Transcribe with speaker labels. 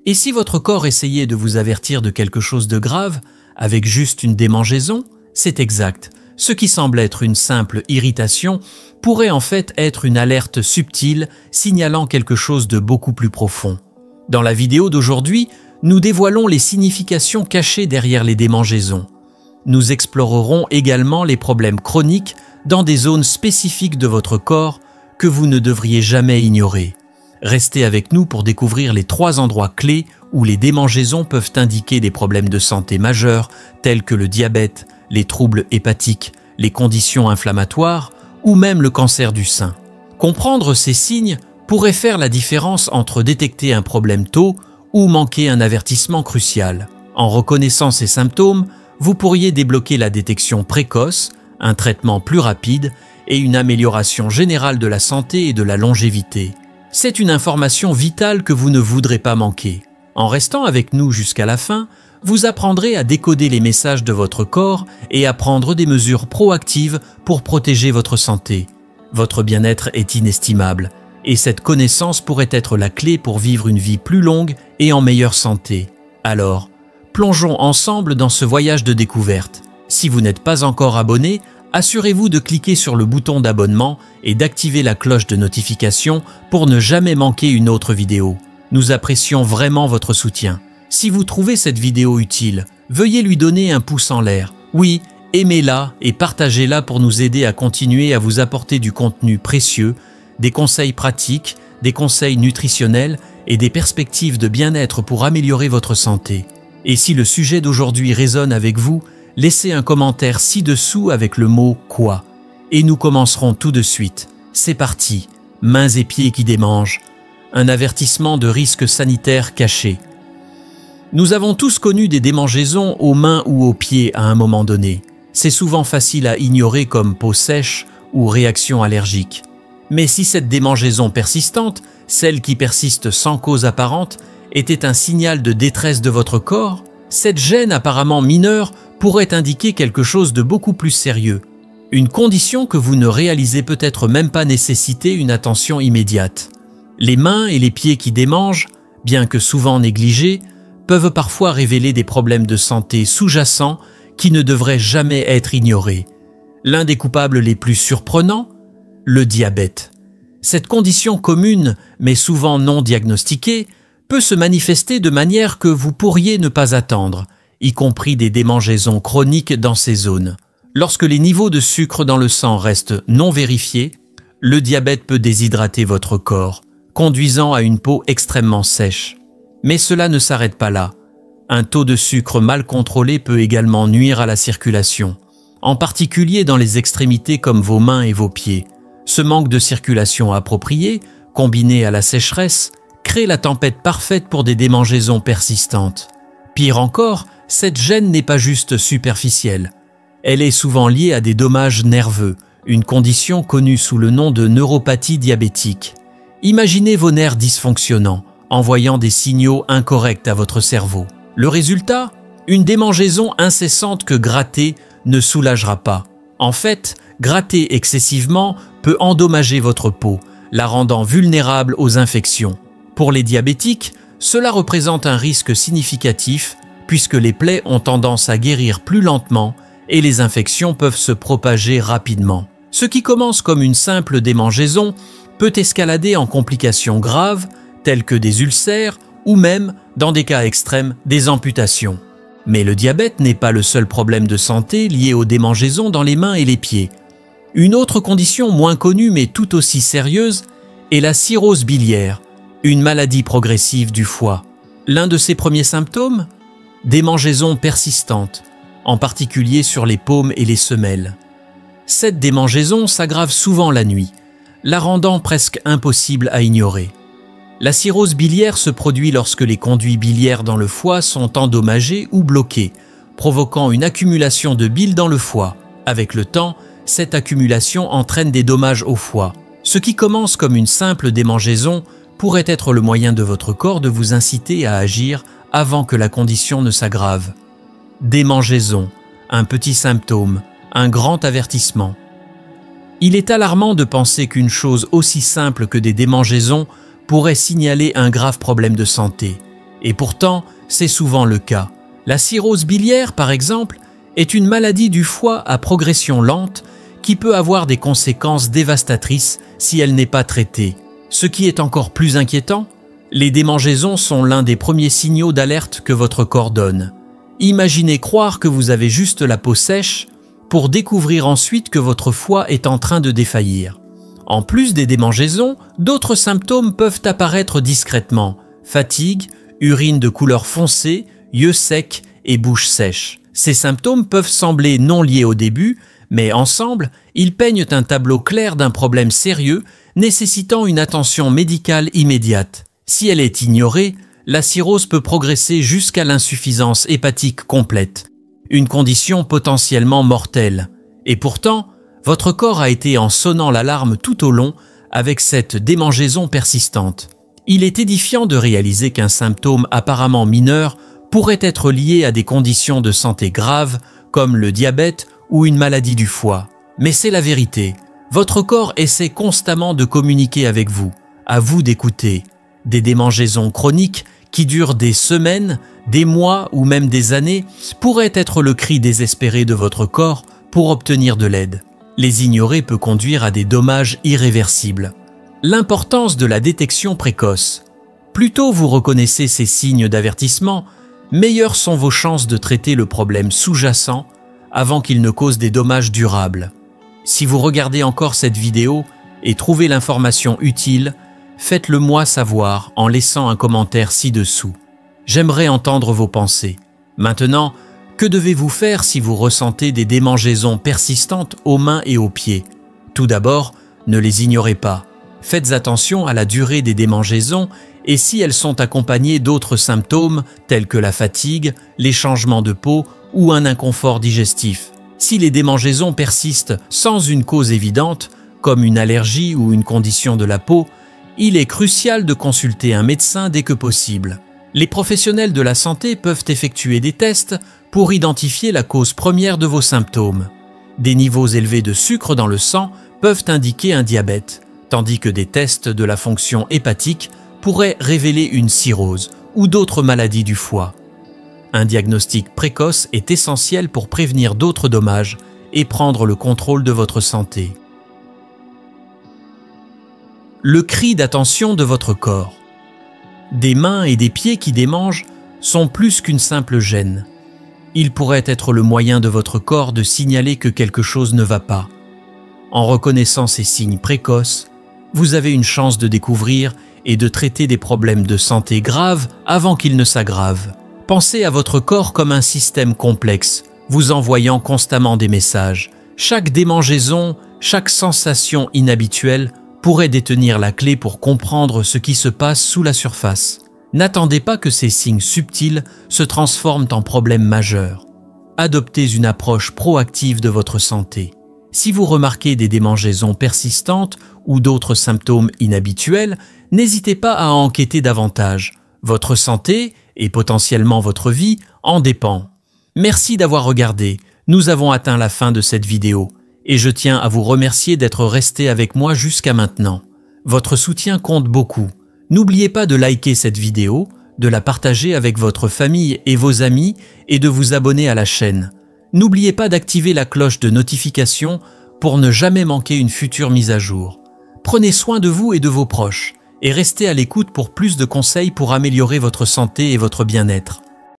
Speaker 1: Et si votre corps essayait de vous avertir de quelque chose de grave, avec juste une démangeaison, c'est exact. Ce qui semble être une simple irritation pourrait en fait être une alerte subtile signalant quelque chose de beaucoup plus profond. Dans la vidéo d'aujourd'hui, nous dévoilons les significations cachées derrière les démangeaisons. Nous explorerons également les problèmes chroniques dans des zones spécifiques de votre corps que vous ne devriez jamais ignorer. Restez avec nous pour découvrir les 3 endroits clés où les démangeaisons peuvent indiquer des problèmes de santé majeurs tels que le diabète, les troubles hépatiques, les conditions inflammatoires ou même le cancer du sein. Comprendre ces signes pourrait faire la différence entre détecter un problème tôt ou manquer un avertissement crucial. En reconnaissant ces symptômes, vous pourriez débloquer la détection précoce, un traitement plus rapide et une amélioration générale de la santé et de la longévité. C'est une information vitale que vous ne voudrez pas manquer. En restant avec nous jusqu'à la fin, vous apprendrez à décoder les messages de votre corps et à prendre des mesures proactives pour protéger votre santé. Votre bien-être est inestimable et cette connaissance pourrait être la clé pour vivre une vie plus longue et en meilleure santé. Alors, plongeons ensemble dans ce voyage de découverte. Si vous n'êtes pas encore abonné, assurez-vous de cliquer sur le bouton d'abonnement et d'activer la cloche de notification pour ne jamais manquer une autre vidéo. Nous apprécions vraiment votre soutien. Si vous trouvez cette vidéo utile, veuillez lui donner un pouce en l'air. Oui, aimez-la et partagez-la pour nous aider à continuer à vous apporter du contenu précieux, des conseils pratiques, des conseils nutritionnels et des perspectives de bien-être pour améliorer votre santé. Et si le sujet d'aujourd'hui résonne avec vous, laissez un commentaire ci-dessous avec le mot « quoi ». Et nous commencerons tout de suite. C'est parti, mains et pieds qui démangent. Un avertissement de risque sanitaire caché. Nous avons tous connu des démangeaisons aux mains ou aux pieds à un moment donné. C'est souvent facile à ignorer comme peau sèche ou réaction allergique. Mais si cette démangeaison persistante, celle qui persiste sans cause apparente, était un signal de détresse de votre corps, cette gêne apparemment mineure pourrait indiquer quelque chose de beaucoup plus sérieux. Une condition que vous ne réalisez peut-être même pas nécessiter une attention immédiate. Les mains et les pieds qui démangent, bien que souvent négligés, peuvent parfois révéler des problèmes de santé sous-jacents qui ne devraient jamais être ignorés. L'un des coupables les plus surprenants, le diabète. Cette condition commune, mais souvent non diagnostiquée, peut se manifester de manière que vous pourriez ne pas attendre, y compris des démangeaisons chroniques dans ces zones. Lorsque les niveaux de sucre dans le sang restent non vérifiés, le diabète peut déshydrater votre corps, conduisant à une peau extrêmement sèche. Mais cela ne s'arrête pas là. Un taux de sucre mal contrôlé peut également nuire à la circulation, en particulier dans les extrémités comme vos mains et vos pieds. Ce manque de circulation appropriée, combiné à la sécheresse, crée la tempête parfaite pour des démangeaisons persistantes. Pire encore, cette gêne n'est pas juste superficielle. Elle est souvent liée à des dommages nerveux, une condition connue sous le nom de neuropathie diabétique. Imaginez vos nerfs dysfonctionnants, envoyant des signaux incorrects à votre cerveau. Le résultat ? Une démangeaison incessante que gratter ne soulagera pas. En fait, gratter excessivement peut endommager votre peau, la rendant vulnérable aux infections. Pour les diabétiques, cela représente un risque significatif puisque les plaies ont tendance à guérir plus lentement et les infections peuvent se propager rapidement. Ce qui commence comme une simple démangeaison peut escalader en complications graves telles que des ulcères ou même, dans des cas extrêmes, des amputations. Mais le diabète n'est pas le seul problème de santé lié aux démangeaisons dans les mains et les pieds. Une autre condition moins connue mais tout aussi sérieuse est la cirrhose biliaire, une maladie progressive du foie. L'un de ses premiers symptômes ? Démangeaisons persistantes, en particulier sur les paumes et les semelles. Cette démangeaison s'aggrave souvent la nuit, la rendant presque impossible à ignorer. La cirrhose biliaire se produit lorsque les conduits biliaires dans le foie sont endommagés ou bloqués, provoquant une accumulation de bile dans le foie. Avec le temps, cette accumulation entraîne des dommages au foie. Ce qui commence comme une simple démangeaison pourrait être le moyen de votre corps de vous inciter à agir avant que la condition ne s'aggrave. Démangeaison, un petit symptôme, un grand avertissement. Il est alarmant de penser qu'une chose aussi simple que des démangeaisons pourrait signaler un grave problème de santé. Et pourtant, c'est souvent le cas. La cirrhose biliaire, par exemple, est une maladie du foie à progression lente qui peut avoir des conséquences dévastatrices si elle n'est pas traitée. Ce qui est encore plus inquiétant, les démangeaisons sont l'un des premiers signaux d'alerte que votre corps donne. Imaginez croire que vous avez juste la peau sèche pour découvrir ensuite que votre foie est en train de défaillir. En plus des démangeaisons, d'autres symptômes peuvent apparaître discrètement. Fatigue, urine de couleur foncée, yeux secs et bouche sèche. Ces symptômes peuvent sembler non liés au début, mais ensemble, ils peignent un tableau clair d'un problème sérieux nécessitant une attention médicale immédiate. Si elle est ignorée, la cirrhose peut progresser jusqu'à l'insuffisance hépatique complète, une condition potentiellement mortelle. Et pourtant, votre corps a été en sonnant l'alarme tout au long avec cette démangeaison persistante. Il est édifiant de réaliser qu'un symptôme apparemment mineur pourrait être lié à des conditions de santé graves comme le diabète ou une maladie du foie. Mais c'est la vérité. Votre corps essaie constamment de communiquer avec vous. À vous d'écouter. Des démangeaisons chroniques qui durent des semaines, des mois ou même des années pourraient être le cri désespéré de votre corps pour obtenir de l'aide. Les ignorer peut conduire à des dommages irréversibles. L'importance de la détection précoce. Plus tôt vous reconnaissez ces signes d'avertissement, meilleures sont vos chances de traiter le problème sous-jacent avant qu'il ne cause des dommages durables. Si vous regardez encore cette vidéo et trouvez l'information utile, faites-le moi savoir en laissant un commentaire ci-dessous. J'aimerais entendre vos pensées. Maintenant, que devez-vous faire si vous ressentez des démangeaisons persistantes aux mains et aux pieds? Tout d'abord, ne les ignorez pas. Faites attention à la durée des démangeaisons et si elles sont accompagnées d'autres symptômes tels que la fatigue, les changements de peau ou un inconfort digestif. Si les démangeaisons persistent sans une cause évidente, comme une allergie ou une condition de la peau, il est crucial de consulter un médecin dès que possible. Les professionnels de la santé peuvent effectuer des tests pour identifier la cause première de vos symptômes. Des niveaux élevés de sucre dans le sang peuvent indiquer un diabète, tandis que des tests de la fonction hépatique pourraient révéler une cirrhose ou d'autres maladies du foie. Un diagnostic précoce est essentiel pour prévenir d'autres dommages et prendre le contrôle de votre santé. Le cri d'attention de votre corps. Des mains et des pieds qui démangent sont plus qu'une simple gêne. Ils pourraient être le moyen de votre corps de signaler que quelque chose ne va pas. En reconnaissant ces signes précoces, vous avez une chance de découvrir et de traiter des problèmes de santé graves avant qu'ils ne s'aggravent. Pensez à votre corps comme un système complexe, vous envoyant constamment des messages. Chaque démangeaison, chaque sensation inhabituelle pourrait détenir la clé pour comprendre ce qui se passe sous la surface. N'attendez pas que ces signes subtils se transforment en problèmes majeurs. Adoptez une approche proactive de votre santé. Si vous remarquez des démangeaisons persistantes ou d'autres symptômes inhabituels, n'hésitez pas à enquêter davantage. Votre santé et potentiellement votre vie en dépend. Merci d'avoir regardé. Nous avons atteint la fin de cette vidéo et je tiens à vous remercier d'être resté avec moi jusqu'à maintenant. Votre soutien compte beaucoup. N'oubliez pas de liker cette vidéo, de la partager avec votre famille et vos amis et de vous abonner à la chaîne. N'oubliez pas d'activer la cloche de notification pour ne jamais manquer une future mise à jour. Prenez soin de vous et de vos proches et restez à l'écoute pour plus de conseils pour améliorer votre santé et votre bien-être.